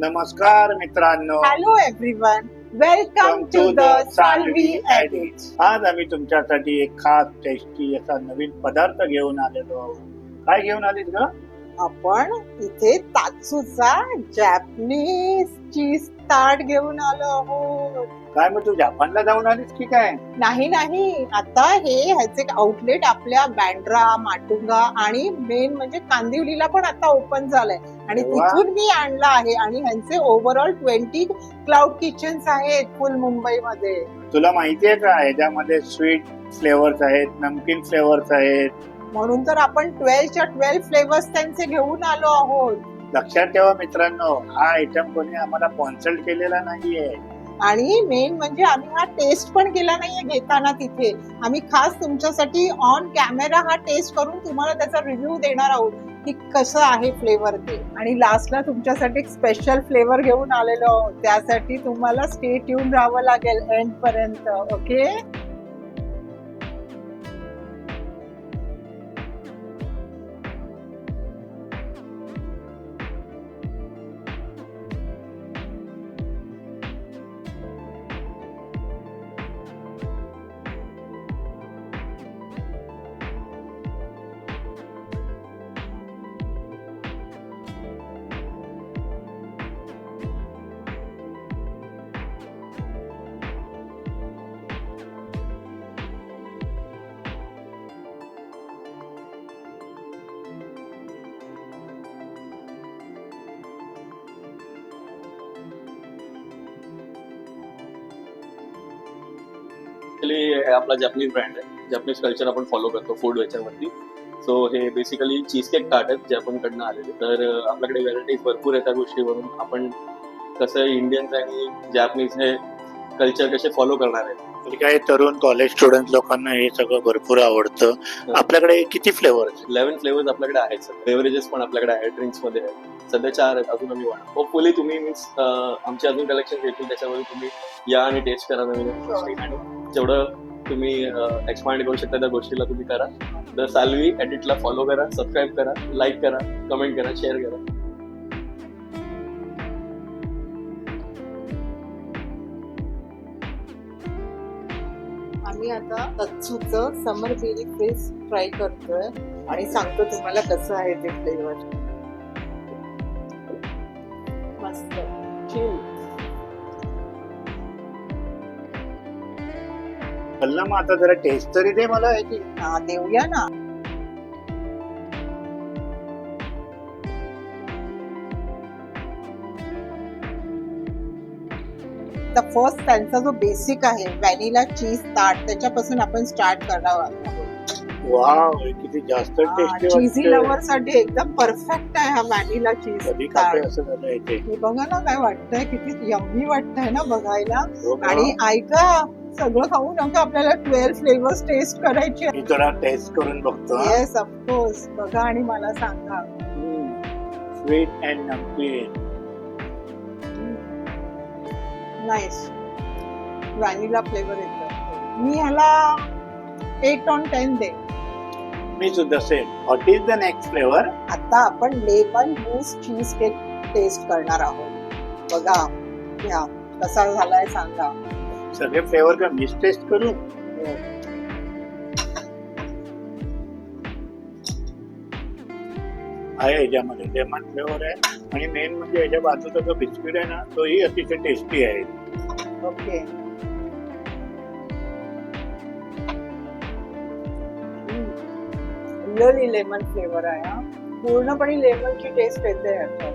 नमस्कार मित्रांनो, hello everyone, welcome to the Salvi edits. आज आम्ही तुमच्यासाठी एक खास टेस्टी असा नवीन पदार्थ घेऊन आलेलो आहोत. काय घेऊन आलीत ग? आपण इथे तात्सूचा जॅपनीज चीज ताट घेऊन आलो आहोत. काय मग तू जपानला जाऊन आलीस की काय? नाही, आता ह्याचे आउटलेट आपल्या बँड्रा, माटुंगा आणि मेन म्हणजे कांदिवलीला पण आता ओपन झालंय आणि वा. तिथून मी आणलं आहे. आणि ह्यांचे ओव्हरऑल 20 क्लाउड किचन्स आहेत फुल मुंबईमध्ये. तुला माहितीये का ह्याच्यामध्ये स्वीट फ्लेवर्स आहेत, नमकीन फ्लेवर्स आहेत. म्हणून तर आपण 12च्या 12 फ्लेवर्स त्यांचे घेऊन आलो आहोत. लक्षात ठेवा मित्रांनो, हा आयटम कोणी आम्हाला स्पॉन्सर केलेला नाहीये. आणि मेन म्हणजे आम्ही हा टेस्ट पण केला नाहीये घेताना तिथे. आम्ही खास तुमच्यासाठी ऑन कॅमेरा हा टेस्ट करून तुम्हाला त्याचा रिव्ह्यू देणार आहोत की कसं आहे फ्लेवर ते. आणि लास्टला तुमच्यासाठी एक स्पेशल फ्लेवर घेऊन आलेलो आहोत. त्यासाठी तुम्हाला स्टे ट्यून राहावं लागेल एंड पर्यंत. ओके, आपला जॅपनीज ब्रँड आहे. जॅपनीज कल्चर आपण फॉलो करतो फूड याच्यावरती. सो हे बेसिकली चीज केक टार्ट आहेत जे आपण कडनं आलेले. तर आपल्याकडे व्हरायटीज भरपूर आहेत त्या गोष्टीवरून. आपण कसं इंडियन्स आणि जॅपनीज हे कल्चर कसे फॉलो करणार आहे. म्हणजे काय तरुण कॉलेज स्टुडंट लोकांना हे सगळं भरपूर आवडतं. आपल्याकडे किती फ्लेवर्स? 11 फ्लेवर्स आपल्याकडे आहेत. बेवरेजेस पण आपल्याकडे आहेत, ड्रिंक्स मध्ये आहेत. सध्या 4 आहेत, अजून आम्ही वाढ. होपफुली तुम्ही मीन्स आमचे अजून कलेक्शन येतील त्याच्यावर तुम्ही या आणि टेस्ट करा नवीन गोष्टी. आणि जेवढं तुम्ही एक्सपांड करू शकता त्या गोष्टीला तुम्ही करा. द साल्वी एडिटला फॉलो करा, सबस्क्राईब करा, लाईक करा, कमेंट करा, शेअर करा. आम्ही आता तत्सूचं समर बेरी फ्रेश फ्राय करतोय आणि सांगतो तुम्हाला कसं आहे ते फ्लेवर. मस्त चिल. चल मग आता जरा टेस्ट तरी दे मला याची. हा, देऊया ना. तर फर्स्ट त्यांचा जो बेसिक आहे व्हॅनिला चीज ताट, त्याच्यापासून आपण स्टार्ट करणार आहोत. वाव, किती जास्त टेस्टी चीजी वाटतंय. लवर साठी एकदम परफेक्ट आहे हा व्हॅनिला चीज कधी ताट. खाते असं झालं इथे. हे बघा ना काय वाटतंय, किती यम्मी वाटतंय ना बघायला. हो का? आणि ऐका, सगळं खाऊ नका, आपल्याला 12 फ्लेवर्स टेस्ट करायचे. मी जरा टेस्ट करून बघतो. Yes, of course. बघा आणि मला सांगा. स्वीट अँड नमकीन. नाईस व्हॅनिला फ्लेवर येतो. मी ह्याला 8 on 10 दे. मी सुद्धा same. What is the next flavour? आता आपण लेमन मूस चीज केक टेस्ट करणार आहोत. बघा घ्या कसा झालाय सांगा. सगळे फ्लेवर का मिस टेस्ट करू? आहे याच्यामध्ये लेमन फ्लेवर आहे आणि मेन म्हणजे याच्या बाजूचा जो बिस्किट आहे ना, तोही अतिशय टेस्टी आहे. ओके. रिअली लेमन फ्लेवर आहे हा. पूर्णपणे लेमनची टेस्ट येते ह्याच्यात.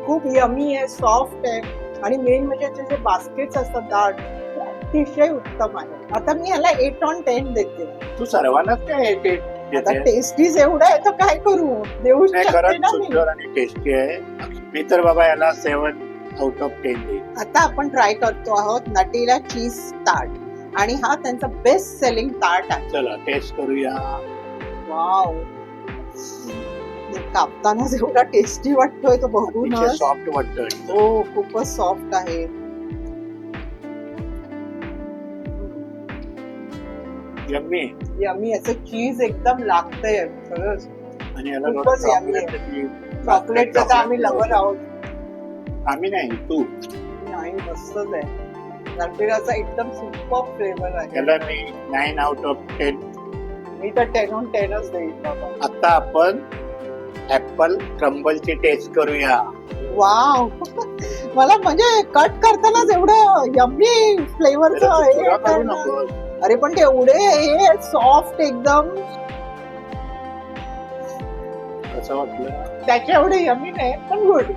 खूप यमी आहे, सॉफ्ट आहे. आणि मेन म्हणजे याचे जे बास्केट्स असतात डाळ, अतिशय उत्तम आहे. आता मी ह्याला 8 on 10 देते. तू सर्वांनाच काय आता टेस्टीज एवढा आहे तर काय करू, देऊ शकते खरंच ना मी. सुंदर आणि टेस्टी आहे. मी तर बाबा याला 7 out of 10 देईन. आता आपण ट्राय करतो आहोत नटेला चीज ताट आणि हा त्यांचा बेस्ट सेलिंग ताट आहे. चला टेस्ट करूया. वाव, कापताना जेवढा टेस्टी वाटतोय तो बघून सॉफ्ट वाटतं. हो, खूपच सॉफ्ट आहे. यम्मी. यम्मी. याचं चीज एकदम लागतंय खरंच. आणि याला खूपच थोडं yummy आहे. chocolate चॉकलेटचं तर आम्ही लवर आहोत. आम्ही नाही, तू. नाही, मस्तच आहे. जलबेराचा एकदम सुपर फ्लेवर आहे. त्याला मी 9 आउट ऑफ 10. मी तर 10 on 10च देईन बाबा. आता आपण ऍपल क्रम्बलची टेस्ट करूया. वाव. मला म्हणजे कट करतानाच एवढं यम्मी फ्लेवरचं जरा तू हे थोडा करू येतं ना. नकोस. अरे पण ते एवढे हे सॉफ्ट एकदम, कसं वाटलं? त्याच्या एवढे यम्मी नाही पण गुड.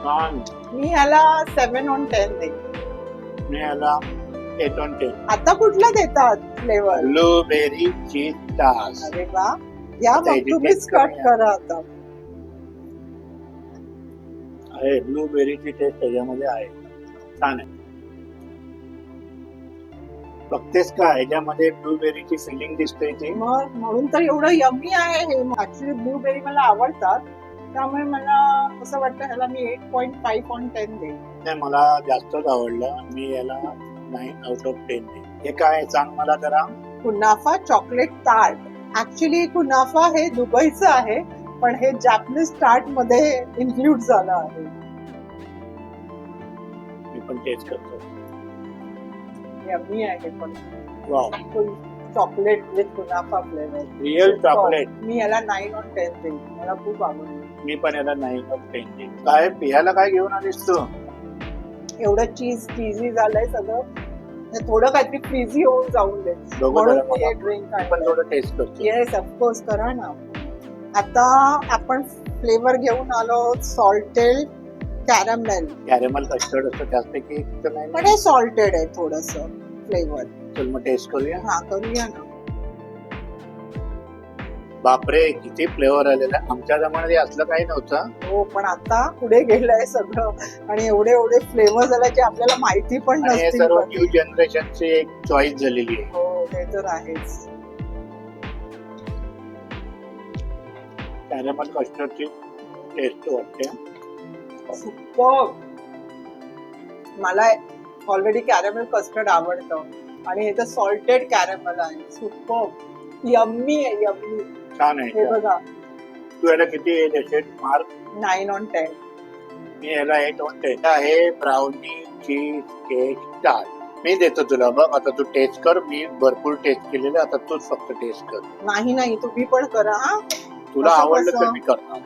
छान. मी ह्याला 7 on 10 देईन. मी याला 8 on 10. आता कुठला देतात फ्लेवर? ब्लूबेरी चीज टास. अरे वा. या आता मग याची तुम्हीच taste कट करूया. करा आता. आहे ब्लूबेरीची टेस्ट त्याच्यामध्ये आहे. छान आहे. बघतेस का ह्याच्यामध्ये ब्लूबेरीची फिलिंग दिसते ती. मग म्हणून तर एवढं यम्मी आहे हे. ऍक्च्युली ब्लूबेरी मला आवडतात, त्यामुळे मला असं वाटतं ह्याला मी 8.5 on 10 देईन. नाही, मला जास्तच आवडलं. मी याला 9 आउट ऑफ 10 देईन. हे काय आहे सांग मला जरा. कुनाफा चॉकलेट टार्ट. ऍक्च्युली कुनाफा हे दुबईचं आहे, पण हे जॅपनीज टार्ट मध्ये इन्क्लूड झालं आहे. मी पण टेस्ट करतो. यम्मी आहे पण. Wow. Full chocolate with kunafa flavour. Real chocolate. मी याला 9 on 10 देईन. मला खूप आवडलं. मी पण याला 9 ऑफ 10 देईन. काय पियाला काय घेऊन आलीस तू? एवढं चीजी झालंय सगळं. हे थोडं काहीतरी फ्रीजी होऊन जाऊन दे बघू म्हणून जरा मी हे मला. ड्रिंक मी पण थोडं टेस्ट करतो. येस ऑफकोर्स करा ना. आता आपण फ्लेवर घेऊन आलो सॉल्टेड कॅरमेल. कॅरेमल कस्टर्ड असतं त्यापैकी एक तर नाही. पण हे सॉल्टेड आहे थोडस फ्लेवर. चल मग टेस्ट करूया. हा करूया ना. बापरे, किती फ्लेवर आलेला. आमच्या जमान्यात हे असलं काही नव्हतं. हो, पण आता पुढे गेलंय सगळं आणि एवढे एवढे फ्लेवर झाले की आपल्याला माहिती पण आणि हे नसतील. सर्व न्यू जनरेशनची एक चॉईस झालेली आहे. हो, ते तर आहेच. कॅरेमल कस्टर्डची टेस्ट वाटते. सुपर. मला ऑलरेडी कॅरमेल कस्टर्ड आवडतं आणि हे तर सॉल्टेड कॅरमेल आहे. सुपर यम्मी आहे, यम्मी. छान हे आहे. बघा. तू याला किती देशील मार्क? 9 on 10. मी याला 8 on 10 आहे. Brownie cheesecake tart. मी देतो तुला. बघ आता तू टेस्ट कर. मी भरपूर टेस्ट केलेलं. आता तूच फक्त टेस्ट कर. नाही तुम्ही पण करा. हा, तुला कसं आवडलं तर कसं? मी करणार.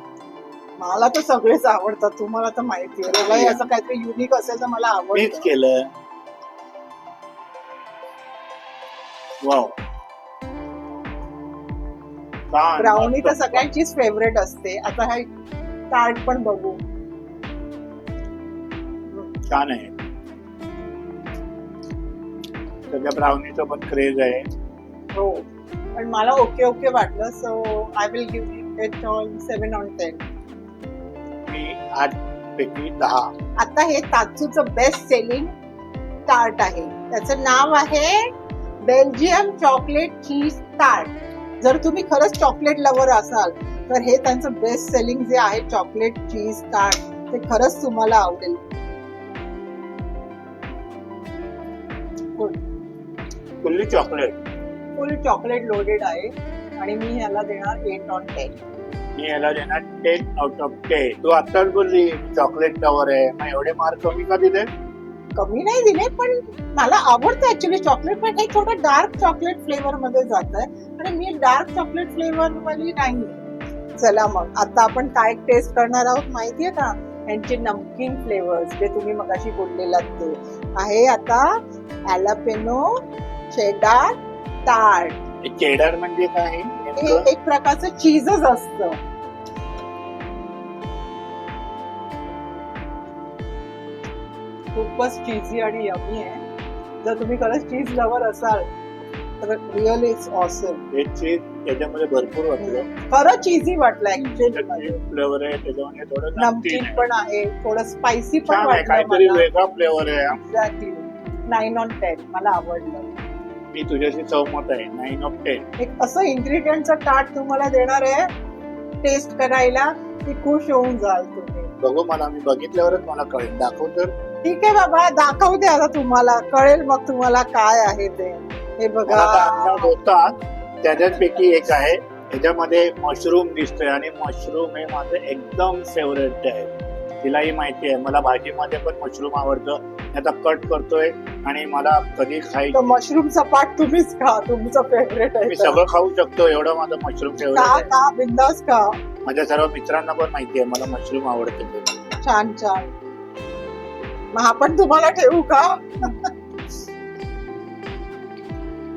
मला तर सगळेच आवडतात. तुम्हाला तर माहिती आहे. रवाई असं काहीतरी युनिक असेल तर मला मीच आवडतं. केलं. वाव. छान. ब्राउनी तर मस्त. सगळ्यांचीच फेवरेट असते. आता हा टार्ट पण बघू. छान आहे. सगळ्या ब्राउनीचं पण क्रेज आहे. हो, पण मला ओके ओके वाटलं. So I will give it 7 on 10. मी 8 पैकी 10. आता हे तात्सूचं बेस्ट सेलिंग टार्ट आहे. त्याचं नाव आहे बेल्जियम चॉकलेट चीज टार्ट. जर तुम्ही खरंच चॉकलेट लवर असाल तर हे त्यांचं बेस्ट सेलिंग जे आहे चॉकलेट चीज टार्ट, ते खरंच तुम्हाला आवडेल. Fully chocolate. फुल चॉकलेट लोडेड आहे आणि मी ह्याला देणार 8 on 10. मी याला देणार 10 आउट ऑफ 10. तू आत्ताच बोलली चॉकलेट लवर आहे, मग एवढे मार्क कमी का दिले? कमी नाही दिले, पण मला आवडतं ऍक्च्युली चॉकलेट. पण हे थोडं डार्क चॉकलेट फ्लेवर मध्ये जात आहे आणि मी डार्क चॉकलेट फ्लेवर वाली नाही. चला मग आता आपण काय टेस्ट करणार आहोत माहितीये का? यांचे नमकीन फ्लेवर्स जे तुम्ही मगाशी बोललेलात ते आहे. आता ॲलापेनो चेडार टार्ट. चेडर म्हणजे काय हे नेमकं? एक प्रकारचं चीजच असतं. खूपच चीजी आणि यमी आहे. जर तुम्ही खरंच चीज लवर असाल तर रिअल इज ऑसम. हे चीज त्याच्यामध्ये भरपूर वाटलं. खरं चीजी वाटलं ऍक्च्युअली. फ्लेवर आहे त्याच्यामध्ये थोडं नमकीन पण आहे, थोडं स्पायसी पण छान आहे. वाटलं काहीतरी मला. वेगळा फ्लेवर आहे. एक्झॅक्टली 9 on 10 मला आवडलं. मी तुझ्याशी सहमत आहे. 9 ऑफ 10. एक असं इन्ग्रेडियंटचं टार्ट तुम्हाला देणार आहे टेस्ट करायला की खुश होऊन जाल तुम्ही. बघू, मला मी बघितल्यावरच मला कळेल. दाखव तर. ठीक आहे बाबा, दाखवते आता तुम्हाला. कळेल मग तुम्हाला काय आहे ते. हे मला आता बघा. अंदाज होता. त्याच्यापैकी एक आहे ह्याच्यामध्ये मशरूम दिसतोय आणि मशरूम हे माझं एकदम फेवरेट आहे. तिलाही माहिती आहे मला भाजीमध्ये पण मशरूम आवडतं. आता कट करतोय आणि मला कधी खायचं तर मशरूमचा पार्ट तुम्हीच खा, तुमचं फेवरेट आहे मी तर. सगळं खाऊ शकतो एवढं माझं मशरूम फेवरेट का आहे. का बिंदास का. माझ्या सर्व मित्रांना पण माहिती आहे मला मशरूम आवडते ते. छान छान. मग आपण तुम्हाला ठेवू का.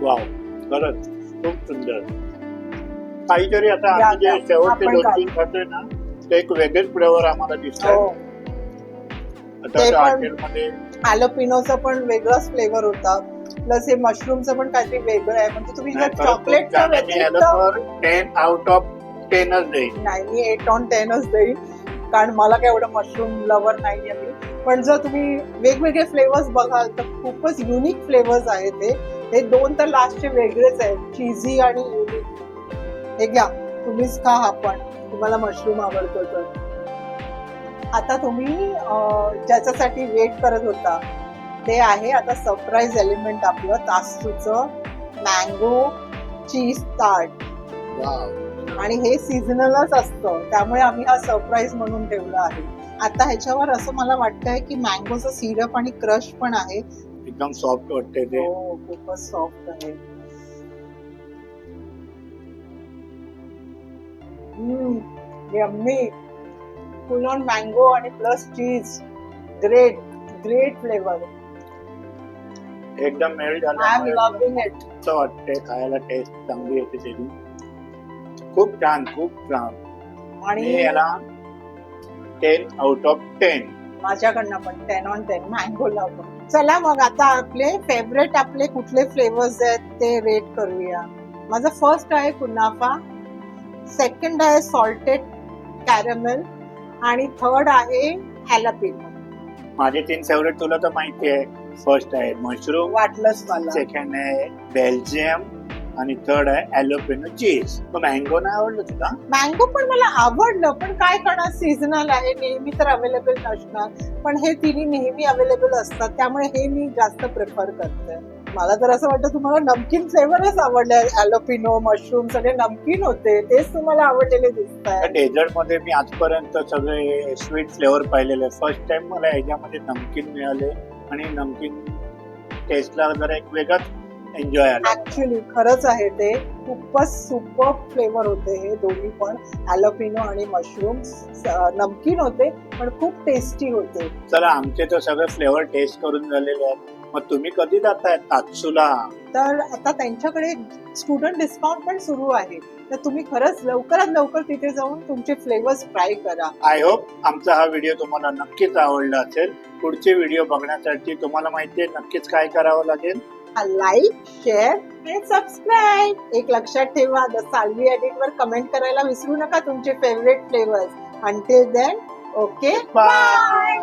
वाव खरंच खूप सुंदर. काहीतरी आता या, आम्ही जे या. शेवटचे आपण 2-3 खातोय ना ते एक वेगळेच फ्लेवर आम्हाला दिसतोय. हो. आता ते त्या पण- हॉटेलमध्ये ॲलोपिनोचा पण वेगळाच फ्लेवर होता, प्लस हे मशरूमचं पण काहीतरी वेगळं आहे. म्हणजे तुम्ही नाही, जर खरंच खूप चॉकलेटच्या छान आहे. मी याला व्यतिरिक्त तर 10 आउट ऑफ 10च देईन. नाही, मी 8 on 10च देईन, कारण मला काय एवढं मशरूम लवर नाही आहे मी. पण जर तुम्ही वेगवेगळे फ्लेवर्स बघाल तर खूपच युनिक फ्लेवर्स आहेत हे 2 तर लास्टचे वेगळेच आहेत, चीझी आणि युनिक. हे घ्या, तुम्हीच खा हा पण, तुम्हाला मशरूम आवडतो तर. आता तुम्ही ज्याच्यासाठी वेट करत होता ते आहे आता सरप्राईज एलिमेंट आपलं तासूचं मँगो चीज टार्ट. वाव. आणि हे सीझनलच असतं, त्यामुळे आम्ही हा सरप्राईज म्हणून ठेवला आहे. आता ह्याच्यावर असं मला वाटतंय की मँगोचं सिरप आणि क्रश पण आहे. एकदम सॉफ्ट वाटते ते. हो, खूपच सॉफ्ट आहे. यम्मी. फुल ऑन मँगो आणि plus cheese. Great great flavour. एकदम मेल्ट आय एम झालं लव्हिंग इट. असं वाटते. खायला टेस्ट चांगली येते त्याची. खूप छान खूप छान. मी आणि याला 10 आउट ऑफ 10. माझ्याकडनं पण 10 on 10 मँगोला पण. चला मग आता आपले फेवरेट आपले कुठले फ्लेवर्स आहेत ते रेट करूया. माझं फर्स्ट आहे कुनाफा, सेकंड आहे सॉल्टेड कॅरमेल आणि थर्ड आहे हॅलापिनो. माझे 3 फेवरेट तुला तर माहिती आहे. फर्स्ट आहे मशरूम, वाटलंच मला. सेकंड आहे बेल्जियम आणि थर्ड आहे ॲलोपिनो चीज. मँगो नाही आवडलं तुला. मँगो पण मला आवडलं, पण काय करणार, सीझनल आहे, नेहमी तर अवेलेबल नसणार. पण हे तिन्ही नेहमी अवेलेबल असतात, त्यामुळे हे मी जास्त प्रिफर करते. मला तर असं वाटतं तुम्हाला नमकीन फ्लेवरच आवडले. ॲलोपिनो मशरूम सगळे नमकीन होते, तेच तुम्हाला आवडलेले दिसत आहे. डेझर्ट मध्ये मी आजपर्यंत सगळे स्वीट फ्लेवर पाहिलेले. फर्स्ट टाइम मला ह्याच्यामध्ये नमकीन मिळाले आणि नमकीन टेस्टला जरा एक वेगळाच एन्जॉय आला. ऍक्च्युली खरंच आहे, ते खूपच सुपर फ्लेवर होते हे दोन्ही पण, ॲलोपिनो आणि मशरूम. नमकीन होते पण खूप टेस्टी होते. चला आमचे तर सगळे फ्लेवर टेस्ट करून झालेले आहेत. मग तुम्ही कधी जाताय तात्सूला. तर आता त्यांच्याकडे स्टुडंट डिस्काउंट पण सुरू आहे, तर तुम्ही खरंच लवकरात लवकर तिथे जाऊन तुमचे फ्लेवर्स ट्राय करा. आय होप आमचा हा व्हिडिओ तुम्हाला नक्कीच आवडला असेल. पुढचे व्हिडिओ बघण्यासाठी तुम्हाला माहिती आहे नक्कीच काय करावं लागेल. लाईक, शेअर आणि सबस्क्राईब. एक लक्षात ठेवा, द साल्वी एडिट वर कमेंट करायला विसरू नका तुमचे favourite flavours. Until then, okay, bye.